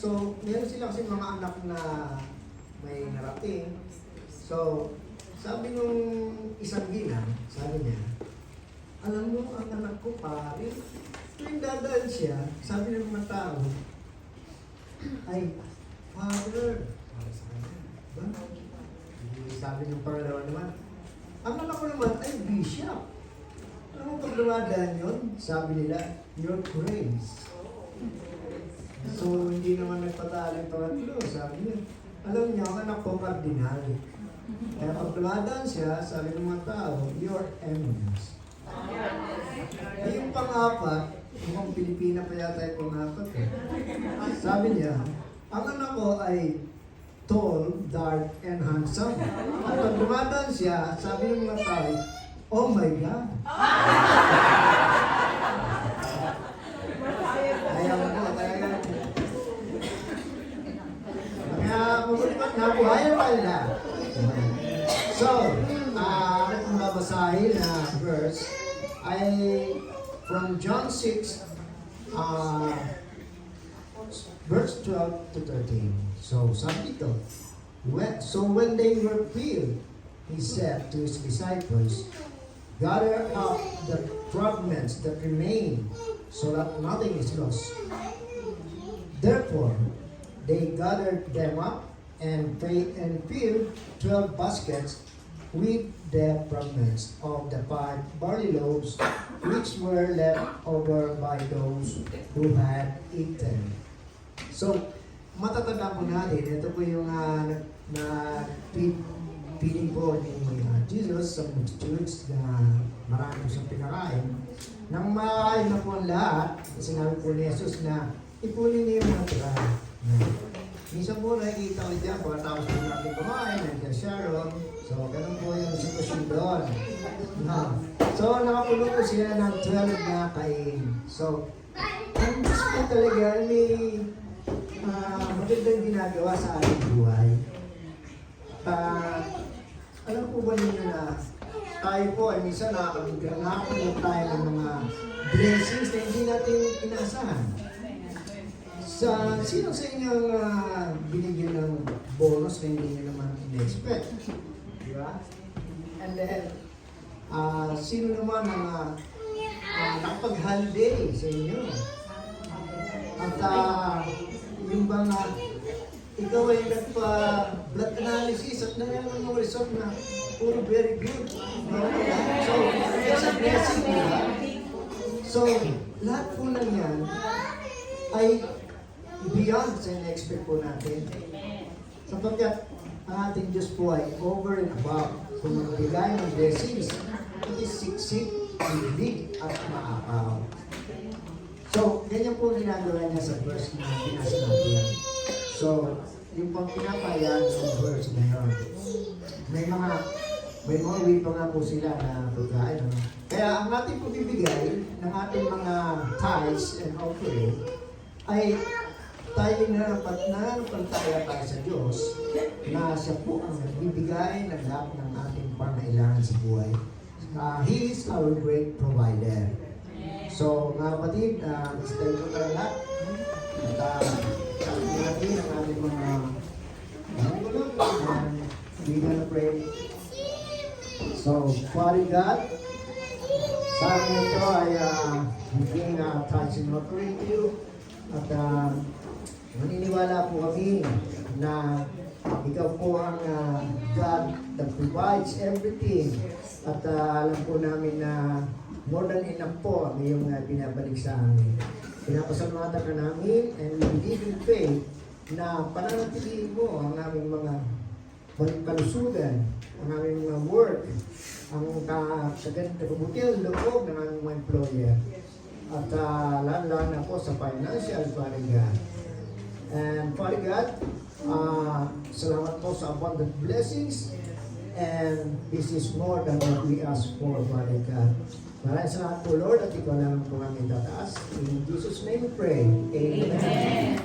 So, meron sila kasi mga anak na may narating. So, sabi nung isang ginang, sabi niya, alam mo, ang anak ko pare, tuwing dadaan siya, sabi ng mga tao, ay, Father, para sa kanya, ba? Sabi ng pangalawa naman, ang anak ko naman ay bishop. Alam mo, pag dumadaan yun, sabi nila, your grace. So, hindi naman nagpatalo yung pangatlo. Sabi niya, alam niya, ang anak ko kardinal. Kaya pag dumadaan siya, sabi ng mga tao, your eminence. Ay, yung pang-apat, mukhang Pilipina pa yata yung pang-apat eh. Sabi niya, ang anak ko ay tall, dark, and handsome. At pag dumadaan siya, sabi ng mga tao, oh my God! Ayaw mo, talaga. Kaya, nabuhayan pa nila. So, ang babasahin na verse ay from John 6, verse 12 to 13. So, sabi ito, so when they were filled, he said to his disciples, gather up the fragments that remain, so that nothing is lost. Therefore, they gathered them up and filled 12 baskets with the fragments of the 5 barley loaves, which were left over by those who had eaten. So, matatanda po natin, ito po yung feeding po ni Jesus sa multitudes na marami po siyang pinakain. Nang makain na po ang lahat, sinabi po ni Jesus na ipunin niyo yung natira. Minsan po nakikita ko dyan, pagkatapos po natin kumain, nandiyan Sharon. So, ganun po yung sitwasyon doon. So, nakapuno po sila ng 12 na kain. So, ang Diyos po talaga may magandang ginagawa sa ating buhay. Alam po ba ninyo na tayo po ay minsan nakakaroon tayo ng mga blessings na hindi natin inaasahan. Sino sa inyo binigyan ng bonus na hindi nyo naman in-expect? Di ba? And then, sino naman ang nakapag-holiday sa inyo? At yung bang ikaw ay nagpa-blood analysis at nangyayang mga result na puro very good. So, it's a blessing, di ba? So, lahat po lang yan ay beyond sa in-expect po natin. Sapagkat ang ating Diyos po ay over and above kung magbigay ng blessings, it is siksik, bibig, at maapaw. So, ganyan po ginagawa niya sa verse na binasa natin. So, yung pang pinapayag sa verse na yun, may mga way pa nga po sila na pagkain. Kaya ang ating pabibigay ng ating mga tithes and offering ay tayo nananampalataya tayo sa Diyos na siya po ang nagbibigay ng lahat ng ating pangailangan sa buhay. He is our great provider. So, mga kapatid, stay po tayo lahat. At sabi natin ang ating mga nangulog and we're gonna pray. So, Father God, sa amin ito ay maging touching offering to you. At maniniwala po kami na ikaw po ang God that provides everything. At alam po namin na more than enough po ang iyong pinabalik sa amin. Pinapasalamatan ka namin and we believe in faith na pananatiliin mo ang aming mga kalusugan, ang aming mga work, ang kabutihan loob ng aming mga employer. At lalo na po sa financial, Father God. And Father God, salamat po sa abundant blessings. And this is more than what we ask for, Father God. Maraming salamat po, Lord, at ikaw naman po kami tataas. In Jesus' name we pray. Amen.